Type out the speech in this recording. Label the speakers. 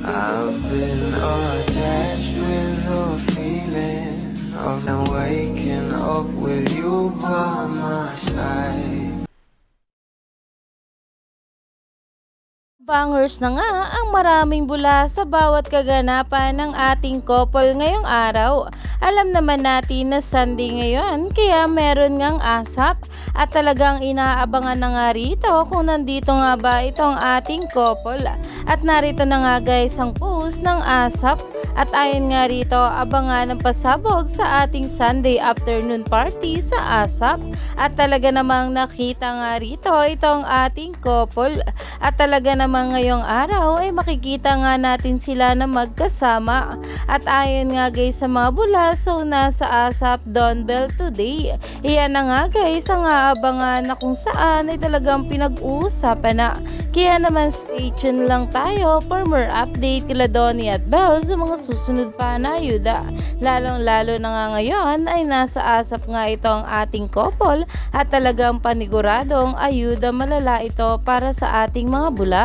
Speaker 1: I've been attached with the feeling of now waking up with you by my side.
Speaker 2: Bangers na nga ang maraming bula sa bawat kaganapan ng ating couple ngayong araw. Alam naman natin na Sunday ngayon kaya meron ngang ASAP at talagang inaabangan na nga rito kung nandito nga ba itong ating couple. At narito na nga guys ang post ng ASAP at ayon nga rito abangan ang pasabog sa ating Sunday afternoon party sa ASAP. At talaga namang nakita nga rito itong ating couple at talaga namang ngayong araw ay makikita nga natin sila na magkasama. At ayon nga guys sa mga bula, so nasa ASAP Donbell today. Iyan na nga guys ang aabangan na kung saan ay talagang pinag-uusapan na. Kaya naman stay tuned lang tayo for more update kila Donnie at Belle sa mga susunod pa na ayuda. Lalong lalo na nga ngayon ay nasa ASAP nga ito ang ating couple at talagang paniguradong ayuda malala ito para sa ating mga bula.